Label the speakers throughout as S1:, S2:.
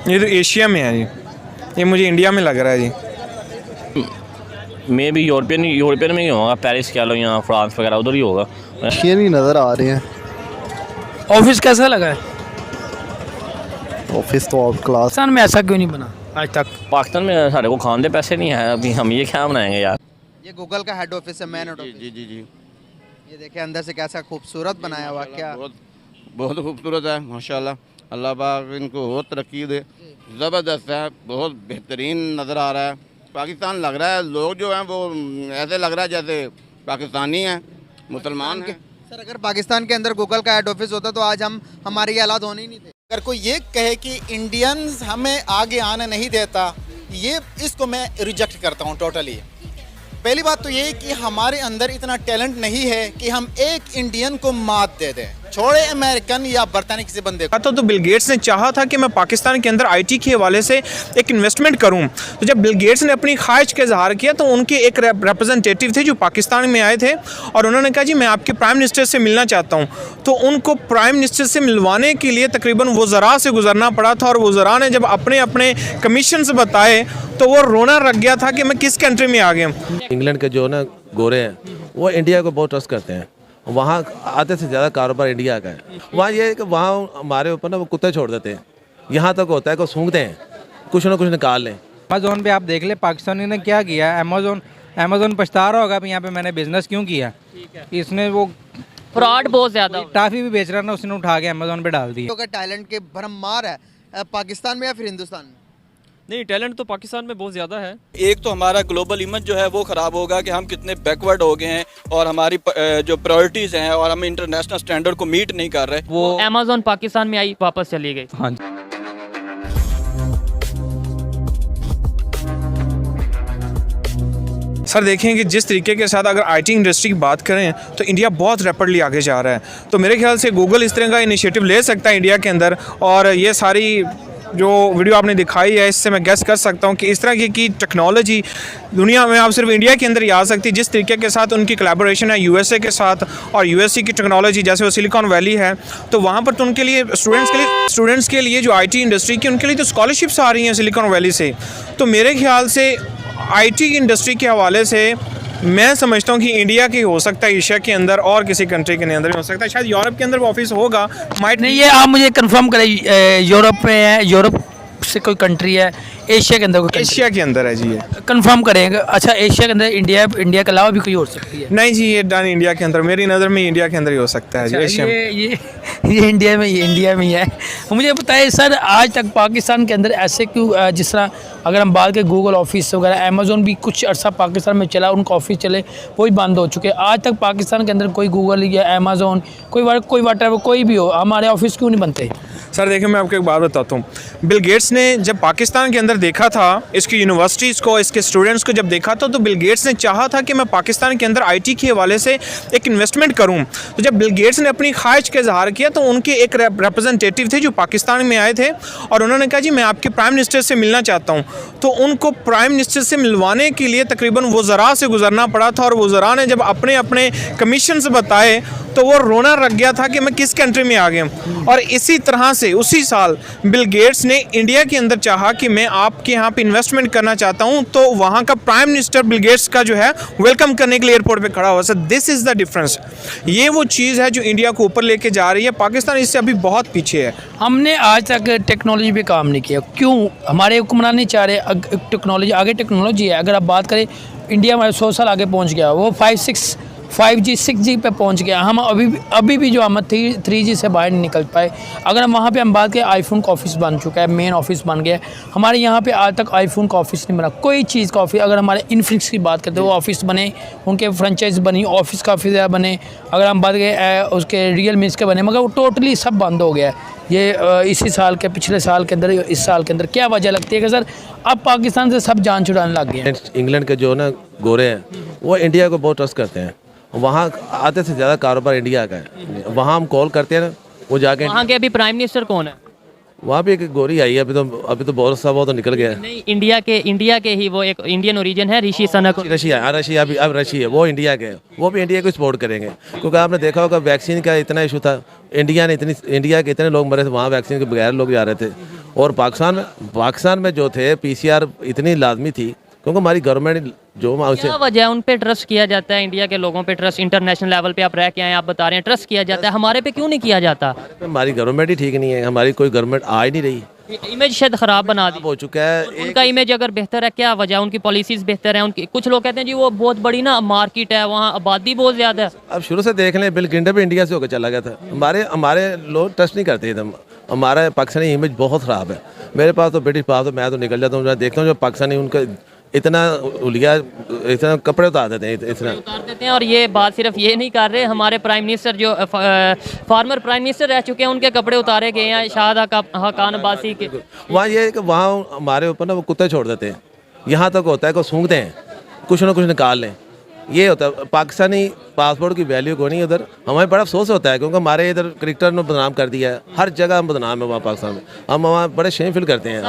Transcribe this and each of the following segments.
S1: ये तो एशिया में है जी, ये मुझे इंडिया में लग रहा है जी।
S2: मे भी यूरोपियन में ही होगा, पेरिस कह लो या फ्रांस वगैरह उधर ही होगा।
S3: ये नहीं नज़र आ रहे हैं।
S4: ऑफिस कैसा लगा है?
S3: ऑफिस तो आउट क्लास।
S4: पाकिस्तान में ऐसा क्यों नहीं बना आज तक?
S2: पाकिस्तान में साढ़े को खाने दे पैसे नहीं है, अभी हम ये क्या बनाएंगे यार।
S5: ये गूगल का हेड ऑफिस है, मेन हेड ऑफिस।
S6: जी जी जी,
S5: ये देखिए अंदर से कैसा खूबसूरत बनाया हुआ, क्या
S6: बहुत खूबसूरत है माशाल्लाह। अल्लाह पाक इनको और तरक्की दे, ज़बरदस्त है, बहुत बेहतरीन नज़र आ रहा है। पाकिस्तान लग रहा है, लोग जो हैं वो ऐसे लग रहा है जैसे पाकिस्तानी हैं, मुसलमान हैं।
S5: सर अगर पाकिस्तान के अंदर गूगल का हेड ऑफिस होता तो आज हम हमारे ये हालात होने ही नहीं थे।
S7: अगर कोई ये कहे कि इंडियंस हमें आगे आने नहीं देता, ये इसको मैं रिजेक्ट करता हूँ टोटली। पहली बात तो ये कि हमारे अंदर इतना टैलेंट नहीं है कि हम एक इंडियन को मात दे दें, छोड़े अमेरिकन या बरतानी किसी बंदे को।
S1: तो बिल गेट्स ने चाहा था कि मैं पाकिस्तान के अंदर आईटी के हवाले से एक इन्वेस्टमेंट करूं। तो जब बिल गेट्स ने अपनी ख्वाहिश का इजहार किया तो उनके एक रिप्रेजेंटेटिव थे जो पाकिस्तान में आए थे और उन्होंने कहा जी मैं आपके प्राइम मिनिस्टर से मिलना चाहता हूं। तो उनको प्राइम मिनिस्टर से मिलवाने के लिए तकरीबन वज़रा से गुजरना पड़ा था और वज़रा ने जब अपने अपने कमीशन से बताए तो वो रोना लग गया था कि मैं किस कंट्री में आ गया।
S8: इंग्लैंड के जो ना गोरे हैं वो इंडिया को बहुत ट्रस्ट करते हैं, वहाँ आधे से ज़्यादा कारोबार इंडिया का है। वहाँ ये है कि वहाँ हमारे ऊपर ना वो कुत्ते छोड़ देते हैं, यहाँ तक होता है कि सूंघते हैं, कुछ ना कुछ निकाल लें।
S9: अमेज़ोन पे आप देख ले पाकिस्तानी ने क्या किया। अमेज़ोन पछता रहा होगा अब यहाँ पे मैंने बिजनेस क्यों किया। इसने वो
S10: फ्रॉड बहुत ज़्यादा,
S9: टाफी भी बेच रहा ना, उसने उठा के अमेज़ोन पे डाल दिया।
S5: टैलेंट के भरमार है पाकिस्तान में या फिर हिंदुस्तान में?
S11: नहीं, टैलेंट तो पाकिस्तान में बहुत ज़्यादा है।
S12: एक तो हमारा ग्लोबल इमेज जो है वो ख़राब होगा कि हम कितने बैकवर्ड हो गए हैं और हमारी जो प्रायोरिटीज़ हैं और हम इंटरनेशनल स्टैंडर्ड को मीट नहीं कर रहे।
S10: वो अमेज़न पाकिस्तान में आई, वापस चली गई।
S9: हाँ।
S1: सर देखें कि जिस तरीके के साथ अगर आईटी इंडस्ट्री की बात करें तो इंडिया बहुत रैपिडली आगे जा रहा है। तो मेरे ख्याल से गूगल इस तरह का इनिशिएटिव ले सकता है इंडिया के अंदर, और ये सारी जो वीडियो आपने दिखाई है इससे मैं गेस कर सकता हूँ कि इस तरह की टेक्नोलॉजी दुनिया में आप सिर्फ इंडिया के अंदर ही आ सकती है। जिस तरीके के साथ उनकी कोलैबोरेशन है यूएसए के साथ, और यूएसए की टेक्नोलॉजी जैसे वो सिलिकॉन वैली है, तो वहाँ पर तो उनके लिए स्टूडेंट्स के लिए जो आईटी इंडस्ट्री की उनके लिए तो स्कॉलरशिप्स आ रही हैं सिलिकॉन वैली से। तो मेरे ख्याल से आईटी इंडस्ट्री के हवाले से मैं समझता हूँ कि इंडिया की हो सकता है, एशिया के अंदर और किसी कंट्री के अंदर भी हो सकता है, शायद यूरोप के अंदर ऑफिस होगा।
S4: माइट नहीं, ये आप मुझे कंफर्म करें यूरोप में है, यूरोप से कोई कंट्री है, एशिया के अंदर कोई?
S1: एशिया के अंदर है जी, ये
S4: कंफर्म करेंगे। अच्छा, एशिया के अंदर इंडिया के अलावा भी कोई हो सकती है?
S1: नहीं जी, ये डन इंडिया के अंदर, मेरी नज़र में इंडिया के अंदर ही हो सकता है।
S4: अच्छा,
S1: जी एशिया
S4: ये इंडिया में ही है। मुझे बताइए सर, आज तक पाकिस्तान के अंदर ऐसे क्यों, जिस तरह अगर हम बात करें गूगल ऑफिस वगैरह, अमेज़ोन भी कुछ अर्सा पाकिस्तान में चला, उनका ऑफिस चले वो ही बंद हो चुके। आज तक पाकिस्तान के अंदर कोई गूगल या अमेज़ोन कोई वाटर कोई भी हो, हमारे ऑफिस क्यों नहीं बनते?
S1: सर देखिए मैं आपको एक बात बताता हूँ। बिल गेट्स ने जब पाकिस्तान के अंदर देखा था, इसकी यूनिवर्सिटीज़ को, इसके स्टूडेंट्स को जब देखा था, तो बिल गेट्स ने चाहा था कि मैं पाकिस्तान के अंदर आईटी के हवाले से एक इन्वेस्टमेंट करूँ। तो जब बिल गेट्स ने अपनी ख्वाहिश का इजहार किया तो उनके एक रिप्रेजेंटेटिव थे जो पाकिस्तान में आए थे और उन्होंने कहा जी मैं आपके प्राइम मिनिस्टर से मिलना चाहता हूँ। तो उनको प्राइम मिनिस्टर से मिलवाने के लिए तकरीबन वज़रा से गुजरना पड़ा था और वज़रा ने जब अपने अपने कमीशन से बताए तो वो रोना लग गया था कि मैं किस कंट्री में आ गया। और इसी तरह से उसी साल बिल गेट्स ने इंडिया के अंदर चाहा कि मैं आपके यहाँ पे इन्वेस्टमेंट करना चाहता हूँ, तो वहाँ का प्राइम मिनिस्टर बिल गेट्स का जो है वेलकम करने के लिए एयरपोर्ट पे खड़ा हुआ। Sir this is the difference. ये वो चीज़ है जो इंडिया को ऊपर लेके जा रही है। पाकिस्तान इससे अभी बहुत पीछे है।
S4: हमने आज तक टेक्नोलॉजी पे काम नहीं किया, क्यों? हमारे हुक्मरान नहीं चाह रहे टेक्नोलॉजी आगे। टेक्नोलॉजी है, अगर आप बात करें इंडिया में 100 साल आगे पहुँच गया, वो 5G 6G पे पहुंच गया। हम अभी भी जो हम 3G से बाहर नहीं निकल पाए। अगर हम वहाँ पे हम बात करें, आईफोन का ऑफिस बन चुका है, मेन ऑफिस बन गया है। हमारे यहाँ पे आज तक आईफोन का ऑफिस नहीं बना, कोई चीज़ का ऑफिस। अगर हमारे इन्फिनिक्स की बात करते हैं, वो ऑफिस बने, उनके फ्रेंचाइज बनी, ऑफिस का ऑफिस बने। अगर हम बात करें उसके रियलमी के बने, मगर वो टोटली सब बंद हो गया है। ये इसी साल के, पिछले साल के अंदर, इस साल के अंदर क्या वजह लगती है कि सर अब पाकिस्तान से सब जान छुड़ाने लग गए हैं?
S8: इंग्लैंड के जो ना गोरे हैं वो इंडिया को बहुत ट्रस्ट करते हैं, वहाँ आधे से ज़्यादा कारोबार इंडिया का है। वहाँ हम कॉल करते हैं ना, वो जाके।
S10: वहाँ के अभी प्राइम मिनिस्टर कौन है?
S8: वहाँ भी एक गोरी आई है, अभी तो बहुत सा वो तो निकल गया है।
S10: नहीं, इंडिया के ही वो एक इंडियन ओरिजिन है, ऋषि सुनक।
S8: रशिया अब रशिया वो इंडिया के, वो भी इंडिया को सपोर्ट करेंगे। क्योंकि आपने देखा होगा वैक्सीन का इतना इशू था, इंडिया के इतने लोग मरे थे, वहाँ वैक्सीन के बगैर लोग जा रहे थे। और पाकिस्तान में जो थे PCR इतनी लाजमी थी क्योंकि हमारी गवर्नमेंट जो उसे
S10: क्या वजह है उन पे ट्रस्ट किया जाता है, इंडिया के लोगों पे ट्रस्ट, इंटरनेशनल लेवल पे आप रह के आए, आप बता रहे हैं ट्रस्ट किया जाता है, हमारे पे क्यों नहीं किया जाता?
S8: हमारी गवर्नमेंट ही ठीक नहीं है, हमारी कोई गवर्नमेंट आ ही नहीं रही,
S10: इमेज शायद ख़राब बना दी
S8: हो चुका है।
S10: उनका इमेज अगर बेहतर है, क्या वजह है? उनकी पॉलिसीज़ बेहतर है उनकी? कुछ लोग कहते हैं जी वो बहुत बड़ी ना मार्केट है, वहाँ आबादी बहुत ज़्यादा है।
S8: अब शुरू से देख लें, बिल क्लिंटन भी इंडिया से होकर चला गया था। हमारे लोग ट्रस्ट नहीं करते एकदम, हमारा पाकिस्तानी इमेज बहुत ख़राब है। मेरे पास तो ब्रिटिश पास तो मैं तो निकल जाता हूँ, मैं देखता हूँ जो पाकिस्तानी उनका इतना उलिया, इतना कपड़े उतार देते हैं, इतना
S10: उतार देते हैं। और ये बात सिर्फ ये नहीं कर रहे, हमारे प्राइम मिनिस्टर जो फॉर्मर प्राइम मिनिस्टर रह चुके हैं उनके कपड़े उतारे गए हैं, शाहिद हकान अब्बासी के।
S8: वहाँ ये है कि वहाँ हमारे ऊपर ना वो कुत्ते छोड़ देते हैं, यहाँ तक होता है कि सूंघते हैं, कुछ ना कुछ निकाल लें, ये होता है। पाकिस्तानी पासपोर्ट की वैल्यू को नहीं उधर, हमें बड़ा अफसोस होता है क्योंकि हमारे इधर क्रिकेटर ने बदनाम कर दिया है, हर जगह हम बदनाम है वहाँ पाकिस्तान में। हम वहाँ बड़े शेम फील करते हैं,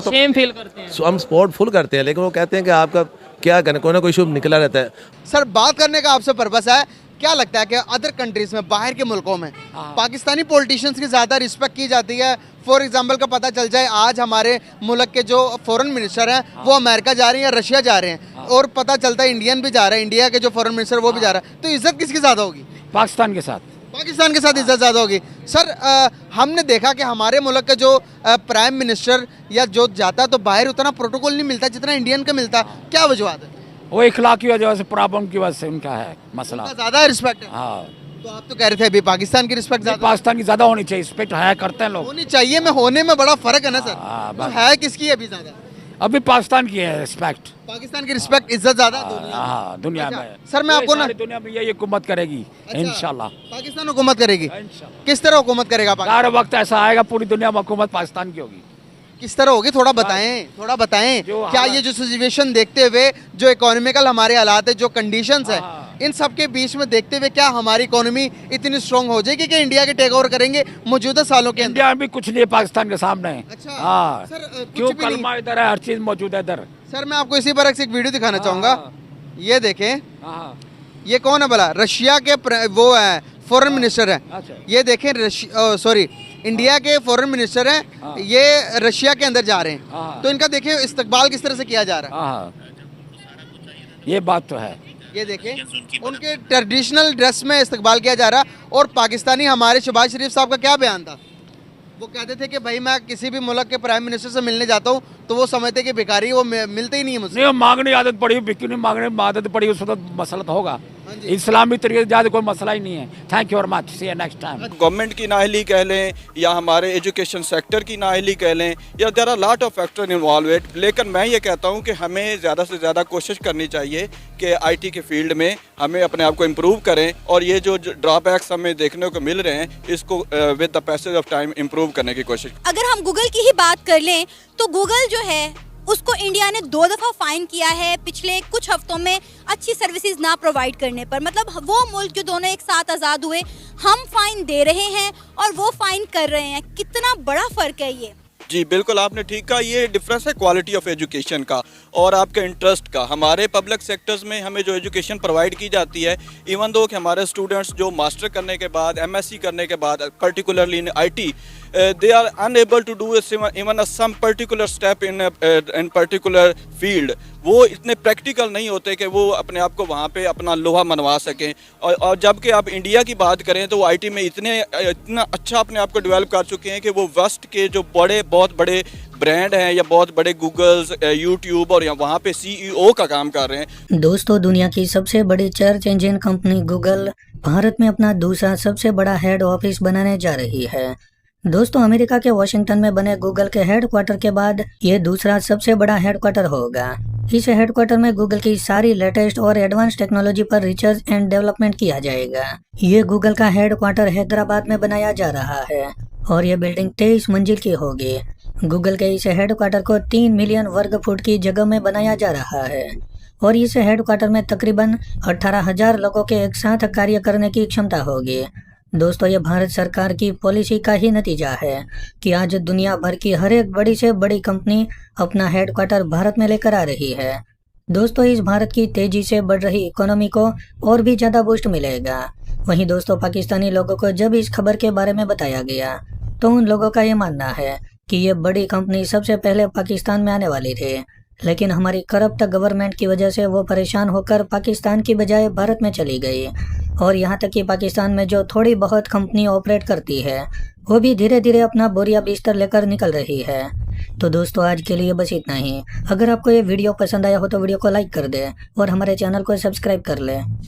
S10: शेम फील करते हैं,
S8: हम स्पोर्ट फुल करते हैं, लेकिन वो कहते हैं कि आपका क्या करना, कोई ना कोई शुभ निकला रहता है।
S5: सर बात करने का आपसे पर्पस है, क्या लगता है कि अदर कंट्रीज में, बाहर के मुल्कों में पाकिस्तानी पॉलिटिशियंस की ज़्यादा रिस्पेक्ट की जाती है? फॉर एग्जांपल का पता चल जाए, आज हमारे मुल्क के जो फॉरेन मिनिस्टर हैं वो अमेरिका जा रहे हैं या रशिया जा रहे हैं, और पता चलता है इंडियन भी जा रहा है, इंडिया के जो फॉरेन मिनिस्टर वो भी जा रहा है, तो इज्जत किसकी ज़्यादा होगी?
S9: पाकिस्तान के साथ।
S5: पाकिस्तान के साथ इज्जत ज़्यादा होगी। सर हमने देखा कि हमारे मुल्क के जो प्राइम मिनिस्टर या जो जाता है तो बाहर उतना प्रोटोकॉल नहीं मिलता जितना इंडियन का मिलता, क्या वजूहत है?
S9: वो इखलाक की वजह से, प्रॉब्लम की वजह से उनका है मसला,
S5: ज़्यादा रिस्पेक्ट है।
S9: हाँ,
S5: तो आप तो कह रहे थे अभी पाकिस्तान की रिस्पेक्ट ज़्यादा,
S9: पाकिस्तान की ज़्यादा होनी चाहिए, रिस्पेक्ट है करते हैं लोग,
S5: होनी चाहिए में होने में बड़ा फर्क है ना सर। तो है किसकी अभी ज़्यादा?
S9: अभी पाकिस्तान की है रिस्पेक्ट,
S5: पाकिस्तान की रिस्पेक्ट इज्जत ज़्यादा
S9: हाँ दुनिया में।
S5: सर मैं आपको ना,
S9: दुनिया में यही हुकूमत करेगी इंशाल्लाह,
S5: पाकिस्तान हुकूमत करेगी। किस तरह हुकूमत करेगा पाकिस्तान?
S9: हर वक्त ऐसा आएगा पूरी दुनिया में हुकूमत पाकिस्तान की होगी।
S5: किस तरह होगी थोड़ा बताएं, थोड़ा बताएं। क्या ये जो सिचुएशन देखते हुए, जो इकोनॉमिकल हमारे हालात है, जो कंडीशंस है, इन सब के बीच में देखते हुए क्या हमारी इकोनॉमी इतनी स्ट्रांग हो जाएगी कि इंडिया के टेक ओवर करेंगे मौजूदा सालों के अंदर?
S9: इंडिया में भी कुछ नहीं है पाकिस्तान के सामने।
S5: अच्छा
S9: हाँ,
S5: सर
S9: क्यों कलमा इधर है, हर चीज मौजूद है इधर।
S5: सर मैं आपको इसी पर एक वीडियो दिखाना चाहूँगा, ये देखें, ये कौन है भला? रशिया के वो है फॉरेन मिनिस्टर है, ये देखें, सॉरी इंडिया के फॉरेन मिनिस्टर हैं, ये रशिया के अंदर जा रहे हैं, तो इनका देखें इस्तकबाल किस तरह से किया जा रहा है।
S9: ये बात तो है,
S5: ये देखें उनके ट्रेडिशनल ड्रेस में इस्तकबाल किया जा रहा। और पाकिस्तानी हमारे शहबाज शरीफ साहब का क्या बयान था? वो कहते थे कि भाई मैं किसी भी मुल्क के प्राइम मिनिस्टर से मिलने जाता हूँ तो वो समझते कि भिखारी, वो मिलते ही नहीं है मुझसे।
S9: नहीं, मांगने आदत पड़ी, बिक्री नहीं मांगने आदत पड़ी, उस वक्त मसला तो होगा। इस्लामी तरीके से ज़्यादा कोई मसला ही नहीं है। Thank you very much, see you next time.
S12: Government की नाअहली कह लें या हमारे एजुकेशन सेक्टर की नाअहली कह लें, या there are lot of factor involve it, लेकिन मैं ये कहता हूँ कि हमें ज़्यादा से ज़्यादा कोशिश करनी चाहिए कि आईटी के फील्ड में हमें अपने आप को इम्प्रूव करें, और ये जो ड्रॉबैक्स हमें देखने को मिल रहे हैं इसको with the passage of time improve करने की कोशिश।
S13: अगर हम गूगल की ही बात कर लें तो गूगल जो है उसको इंडिया ने 2 दफ़ा फाइन किया है पिछले कुछ हफ्तों में अच्छी सर्विसेज ना प्रोवाइड करने पर। मतलब वो मुल्क जो दोनों एक साथ आज़ाद हुए, हम फाइन दे रहे हैं और वो फाइन कर रहे हैं, कितना बड़ा फ़र्क है ये।
S12: जी बिल्कुल आपने ठीक कहा, ये डिफरेंस है क्वालिटी ऑफ एजुकेशन का और आपके इंटरेस्ट का। हमारे पब्लिक सेक्टर्स में हमें जो एजुकेशन प्रोवाइड की जाती है, इवन दो कि हमारे स्टूडेंट्स जो मास्टर करने के बाद, एमएससी करने के बाद, particularly in IT, they are unable to do even some particular step in particular field। वो इतने प्रैक्टिकल नहीं होते कि वो अपने आप को वहाँ पे अपना लोहा मनवा सकें। और जबकि आप इंडिया की बात करें तो वो आईटी में इतना अच्छा अपने आप को डेवलप कर चुके हैं कि वो वेस्ट के जो बहुत बड़े ब्रांड हैं या बहुत बड़े गूगल्स, यूट्यूब और वहाँ पे CEO का काम कर रहे हैं।
S14: दोस्तों, दुनिया की सबसे बड़ी search engine company Google Bharat में अपना दूसरा सबसे बड़ा हेड ऑफिस बनाने जा रही है। दोस्तों, अमेरिका के वॉशिंगटन में बने गूगल के हेडक्वार्टर के बाद ये दूसरा सबसे बड़ा हेडक्वार्टर होगा। इस हेडक्वार्टर में गूगल की सारी लेटेस्ट और एडवांस टेक्नोलॉजी पर रिसर्च एंड डेवलपमेंट किया जाएगा। ये गूगल का हेडक्वार्टर हैदराबाद में बनाया जा रहा है और ये बिल्डिंग 23 मंजिल की होगी। गूगल के इस हेडक्वार्टर को 3 मिलियन वर्ग फुट की जगह में बनाया जा रहा है और इस हेडक्वार्टर में तकरीबन 18,000 लोगों के एक साथ कार्य करने की क्षमता होगी। दोस्तों, ये भारत सरकार की पॉलिसी का ही नतीजा है कि आज दुनिया भर की हर एक बड़ी से बड़ी कंपनी अपना हेडक्वार्टर भारत में लेकर आ रही है। दोस्तों, इस भारत की तेजी से बढ़ रही इकोनॉमी को और भी ज़्यादा बूस्ट मिलेगा। वहीं दोस्तों, पाकिस्तानी लोगों को जब इस खबर के बारे में बताया गया तो उन लोगों का ये मानना है कि ये बड़ी कंपनी सबसे पहले पाकिस्तान में आने वाली थी, लेकिन हमारी करप्ट गवर्नमेंट की वजह से वो परेशान होकर पाकिस्तान की बजाय भारत में चली गई। और यहाँ तक कि पाकिस्तान में जो थोड़ी बहुत कंपनी ऑपरेट करती है वो भी धीरे धीरे अपना बोरिया बिस्तर लेकर निकल रही है। तो दोस्तों आज के लिए बस इतना ही। अगर आपको ये वीडियो पसंद आया हो तो वीडियो को लाइक कर दे और हमारे चैनल को सब्सक्राइब कर ले।